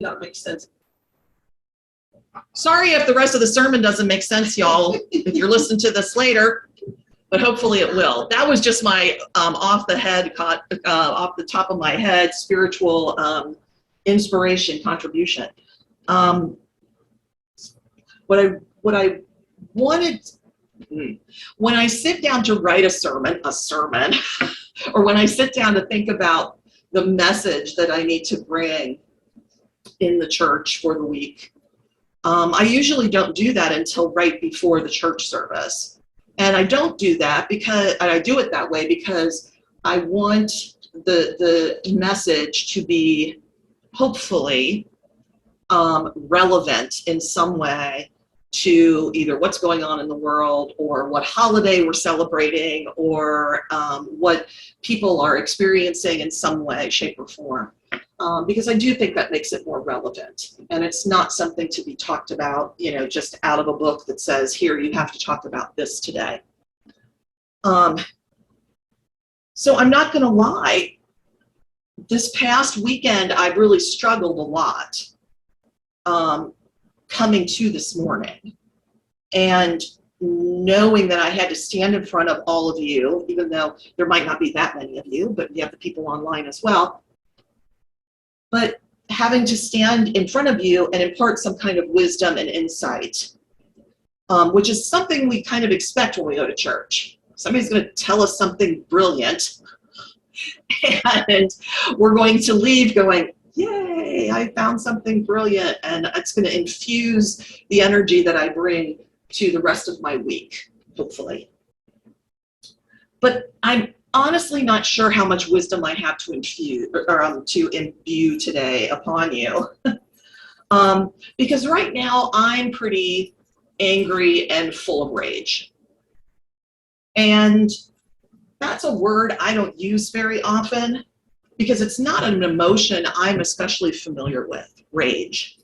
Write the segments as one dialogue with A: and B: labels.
A: That makes sense. Sorry if the rest of the sermon doesn't make sense, y'all, if you're listening to this later, but hopefully it will. That was just my off the top of my head spiritual inspiration contribution. What I wanted, when I sit down to write a sermon, or when I sit down to think about the message that I need to bring in the church for the week, I usually don't do that until right before the church service. And I don't do that because, and I do it that way because I want the message to be hopefully relevant in some way to either what's going on in the world or what holiday we're celebrating or what people are experiencing in some way, shape, or form. Because I do think that makes it more relevant. And it's not something to be talked about, just out of a book that says, here, you have to talk about this today. So I'm not going to lie. This past weekend, I really struggled a lot coming to this morning. And knowing that I had to stand in front of all of you, even though there might not be that many of you, but you have the people online as well. But having to stand in front of you and impart some kind of wisdom and insight, which is something we kind of expect when we go to church. Somebody's going to tell us something brilliant, and we're going to leave going, yay, I found something brilliant, and it's going to infuse the energy that I bring to the rest of my week, hopefully. But I'm honestly not sure how much wisdom I have to imbue today upon you. Because right now I'm pretty angry and full of rage. And that's a word I don't use very often because it's not an emotion I'm especially familiar with, rage.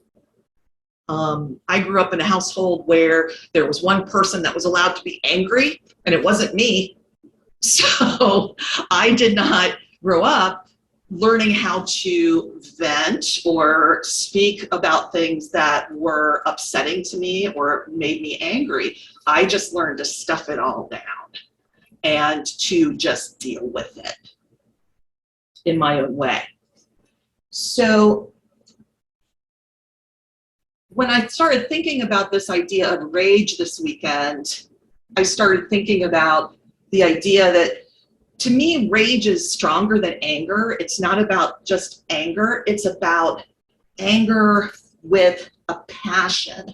A: I grew up in a household where there was one person that was allowed to be angry, and it wasn't me. So I did not grow up learning how to vent or speak about things that were upsetting to me or made me angry. I just learned to stuff it all down and to just deal with it in my own way. So when I started thinking about this idea of rage this weekend, I started thinking about the idea that, to me, rage is stronger than anger. It's not about just anger. It's about anger with a passion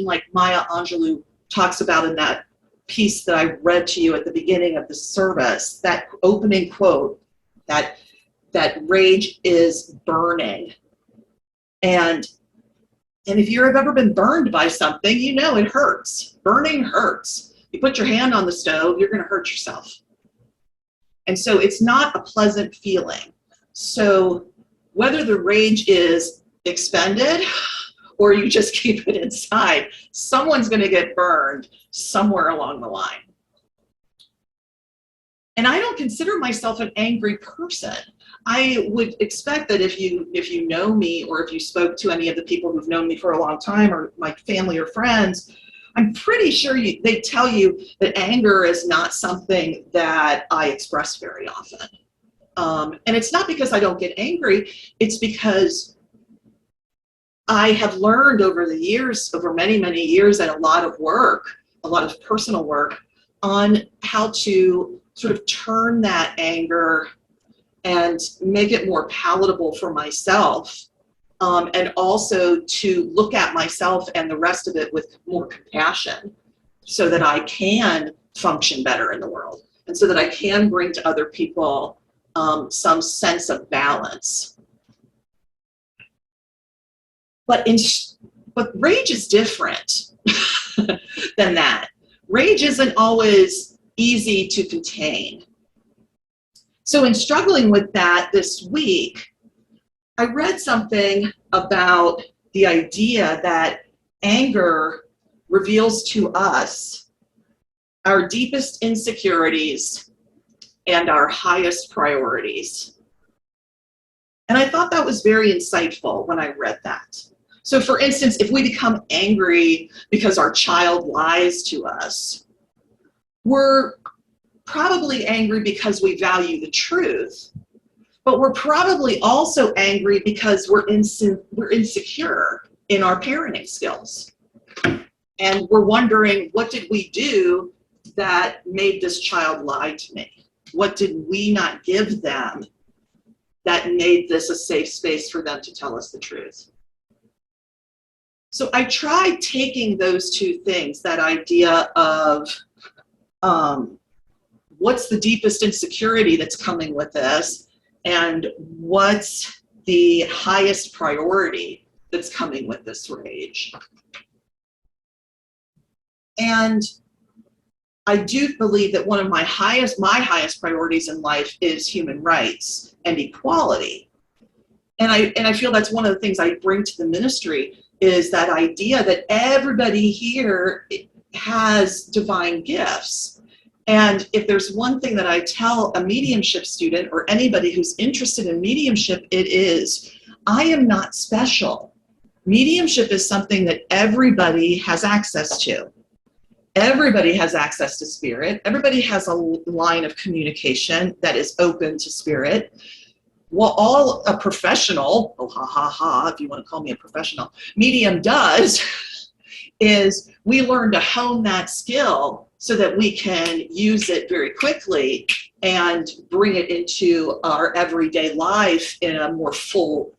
A: like Maya Angelou talks about in that piece that I read to you at the beginning of the service, that opening quote, that rage is burning. And if you've ever been burned by something, you know it hurts. Burning hurts. You put your hand on the stove, you're going to hurt yourself. And so it's not a pleasant feeling. So whether the rage is expended or you just keep it inside, someone's going to get burned somewhere along the line. And I don't consider myself an angry person. I would expect that if you know me, or if you spoke to any of the people who've known me for a long time, or my family or friends, I'm pretty sure they tell you that anger is not something that I express very often. And it's not because I don't get angry, it's because I have learned over the years, over many, many years, and a lot of personal work on how to sort of turn that anger and make it more palatable for myself. And also to look at myself and the rest of it with more compassion so that I can function better in the world and so that I can bring to other people some sense of balance. But rage is different than that. Rage isn't always easy to contain. So in struggling with that this week, I read something about the idea that anger reveals to us our deepest insecurities and our highest priorities. And I thought that was very insightful when I read that. So for instance, if we become angry because our child lies to us, we're probably angry because we value the truth, but we're probably also angry because we're insecure in our parenting skills. And we're wondering, what did we do that made this child lie to me? What did we not give them that made this a safe space for them to tell us the truth? So I tried taking those two things, that idea of what's the deepest insecurity that's coming with this, and what's the highest priority that's coming with this rage. And I do believe that one of my highest priorities in life is human rights and equality. And I feel that's one of the things I bring to the ministry, is that idea that everybody here has divine gifts. And if there's one thing that I tell a mediumship student or anybody who's interested in mediumship, it is, I am not special. Mediumship is something that everybody has access to. Everybody has access to spirit. Everybody has a line of communication that is open to spirit. Well, all a professional, if you want to call me a professional, medium does is we learn to hone that skill so that we can use it very quickly and bring it into our everyday life in a more full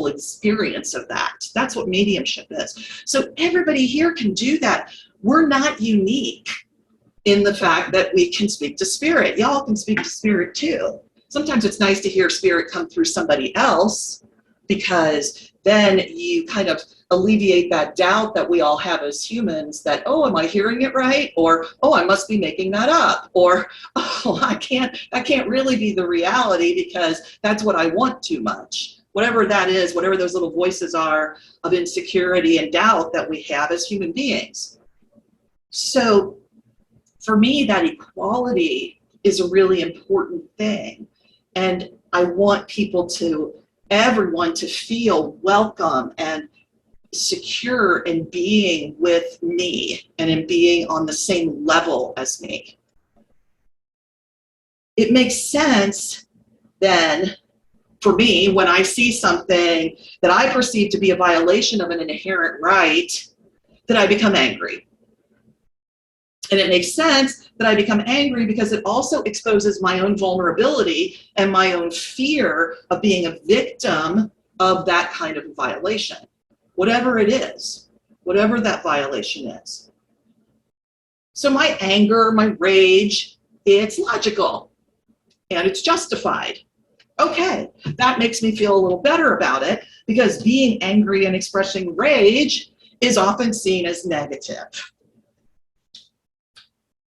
A: experience of that. That's what mediumship is. So everybody here can do that. We're not unique in the fact that we can speak to spirit. Y'all can speak to spirit too. Sometimes it's nice to hear spirit come through somebody else, because then you kind of alleviate that doubt that we all have as humans, that, oh, am I hearing it right? Or, oh, I must be making that up. Or, oh, that can't really be the reality because that's what I want too much. Whatever that is, whatever those little voices are of insecurity and doubt that we have as human beings. So for me, that equality is a really important thing. And I want everyone to feel welcome and secure in being with me and in being on the same level as me. It makes sense then for me, when I see something that I perceive to be a violation of an inherent right, that I become angry. And it makes sense that I become angry because it also exposes my own vulnerability and my own fear of being a victim of that kind of violation, whatever it is, whatever that violation is. So my anger, my rage, it's logical and it's justified. Okay, that makes me feel a little better about it, because being angry and expressing rage is often seen as negative.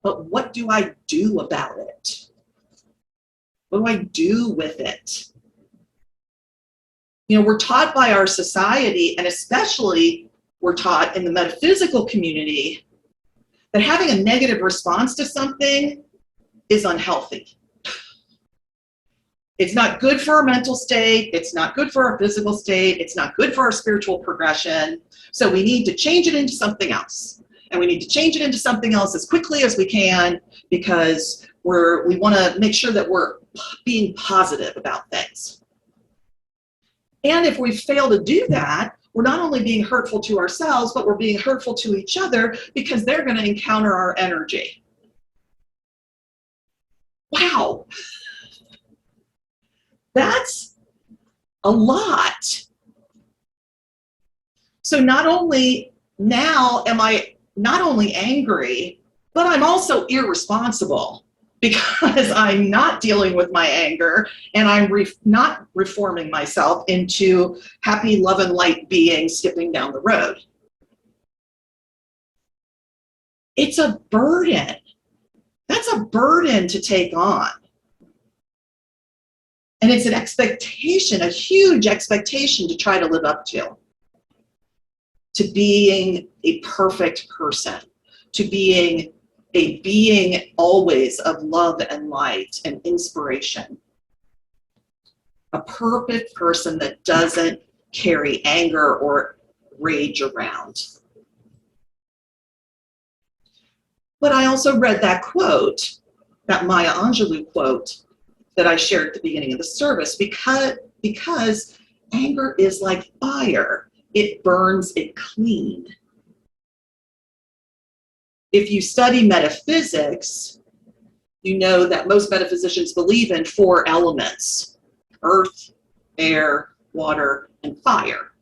A: But what do I do about it? What do I do with it? You know, we're taught by our society, and especially we're taught in the metaphysical community, that having a negative response to something is unhealthy. It's not good for our mental state. It's not good for our physical state. It's not good for our spiritual progression. So we need to change it into something else. And we need to change it into something else as quickly as we can, because we want to make sure that we're being positive about things. And if we fail to do that, we're not only being hurtful to ourselves, but we're being hurtful to each other, because they're going to encounter our energy. Wow. That's a lot. So not only am I not only angry, but I'm also irresponsible, because I'm not dealing with my anger, and I'm not reforming myself into happy love and light being skipping down the road. It's a burden. That's a burden to take on. And it's an expectation, a huge expectation to try to live up to being a perfect person, to being a being always of love and light and inspiration. a perfect person that doesn't carry anger or rage around. But I also read that quote, that Maya Angelou quote that I shared at the beginning of the service, because anger is like fire. It burns it clean. If you study metaphysics, you know that most metaphysicians believe in 4 elements: earth, air, water, and fire.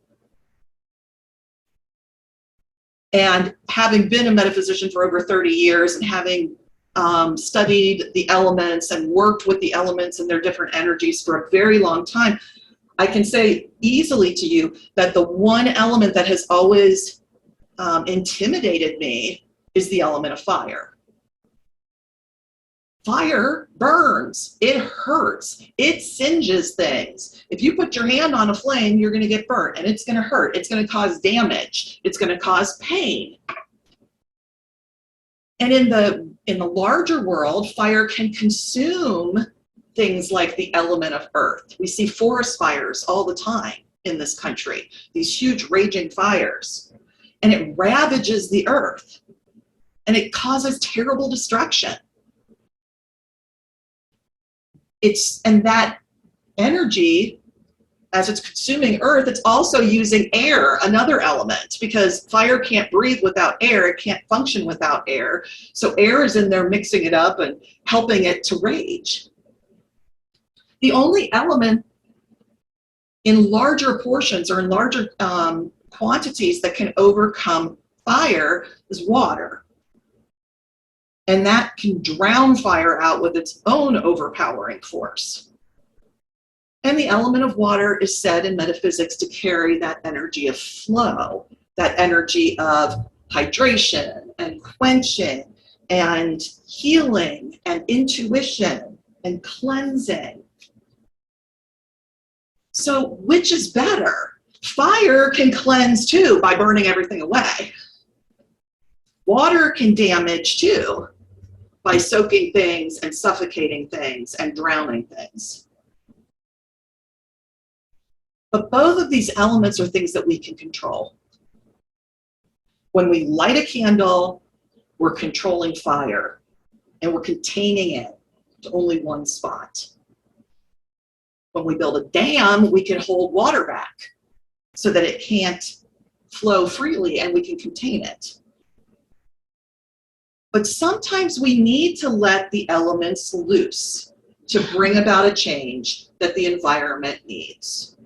A: And having been a metaphysician for over 30 years and having studied the elements and worked with the elements and their different energies for a very long time, I can say easily to you that the one element that has always intimidated me is the element of fire. Fire burns, it hurts, it singes things. If you put your hand on a flame, you're going to get burnt, and it's going to hurt. It's going to cause damage. It's going to cause pain. And in the larger world, fire can consume things like the element of earth. We see forest fires all the time in this country, these huge raging fires, and it ravages the earth, and it causes terrible destruction. And that energy, as it's consuming earth, it's also using air, another element, because fire can't breathe without air. It can't function without air. So air is in there mixing it up and helping it to rage. The only element in larger portions or in larger quantities that can overcome fire is water. And that can drown fire out with its own overpowering force. And the element of water is said in metaphysics to carry that energy of flow, that energy of hydration and quenching and healing and intuition and cleansing. So which is better? Fire can cleanse too by burning everything away. Water can damage too by soaking things and suffocating things and drowning things. But both of these elements are things that we can control. When we light a candle, we're controlling fire, and we're containing it to only one spot. When we build a dam, we can hold water back so that it can't flow freely, and we can contain it. But sometimes we need to let the elements loose to bring about a change that the environment needs.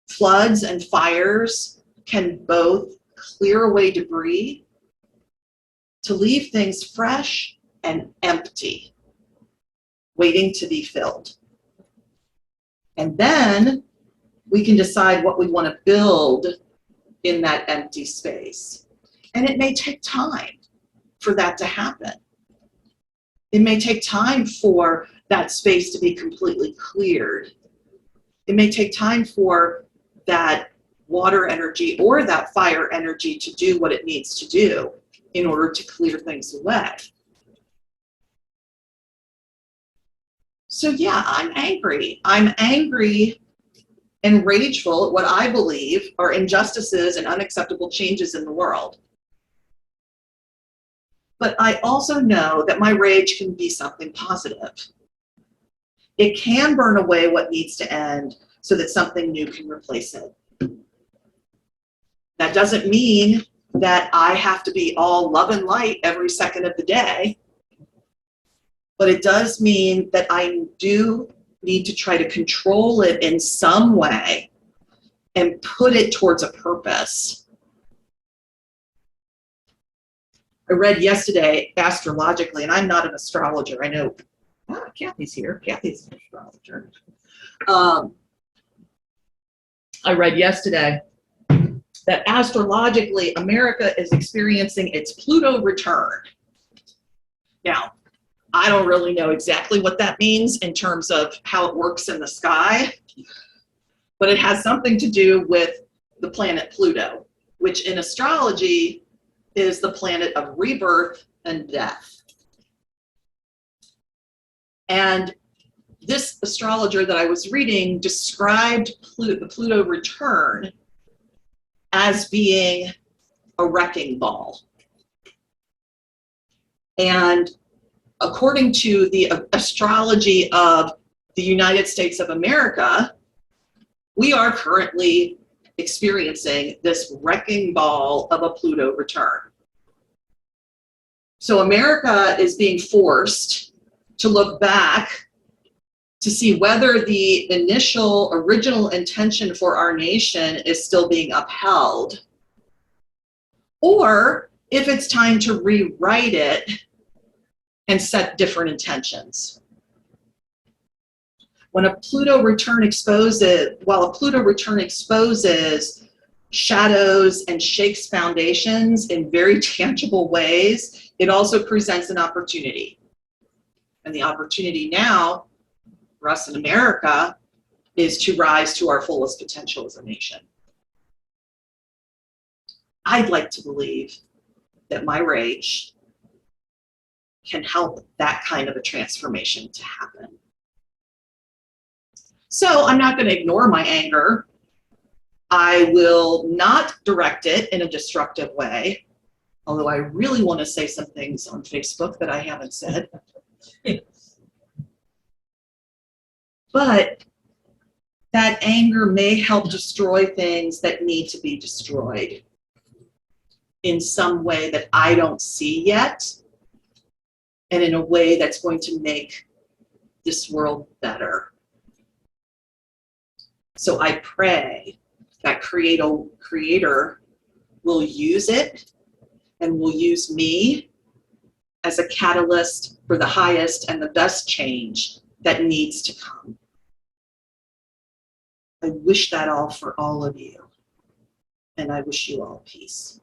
A: Floods and fires can both clear away debris to leave things fresh and empty, waiting to be filled. And then we can decide what we want to build in that empty space. And it may take time for that to happen. It may take time for that space to be completely cleared. It may take time for that water energy or that fire energy to do what it needs to do in order to clear things away. So yeah, I'm angry. I'm angry and rageful at what I believe are injustices and unacceptable changes in the world. But I also know that my rage can be something positive. It can burn away what needs to end so that something new can replace it. That doesn't mean that I have to be all love and light every second of the day, but it does mean that I do need to try to control it in some way and put it towards a purpose. I read yesterday astrologically, and I'm not an astrologer. I know, Kathy's here. Kathy's an astrologer. I read yesterday that astrologically, America is experiencing its Pluto return. Now, I don't really know exactly what that means in terms of how it works in the sky, but it has something to do with the planet Pluto, which in astrology is the planet of rebirth and death. And this astrologer that I was reading described the Pluto return as being a wrecking ball. And according to the astrology of the United States of America, we are currently experiencing this wrecking ball of a Pluto return. So America is being forced to look back to see whether the initial original intention for our nation is still being upheld, or if it's time to rewrite it and set different intentions. When a Pluto return exposes, while a Pluto return exposes shadows and shakes foundations in very tangible ways, it also presents an opportunity. And the opportunity now for us in America is to rise to our fullest potential as a nation. I'd like to believe that my rage can help that kind of a transformation to happen. So I'm not going to ignore my anger. I will not direct it in a destructive way, although I really want to say some things on Facebook that I haven't said. But that anger may help destroy things that need to be destroyed in some way that I don't see yet, and in a way that's going to make this world better. So I pray that Creator will use it and will use me as a catalyst for the highest and the best change that needs to come. I wish that all for all of you, and I wish you all peace.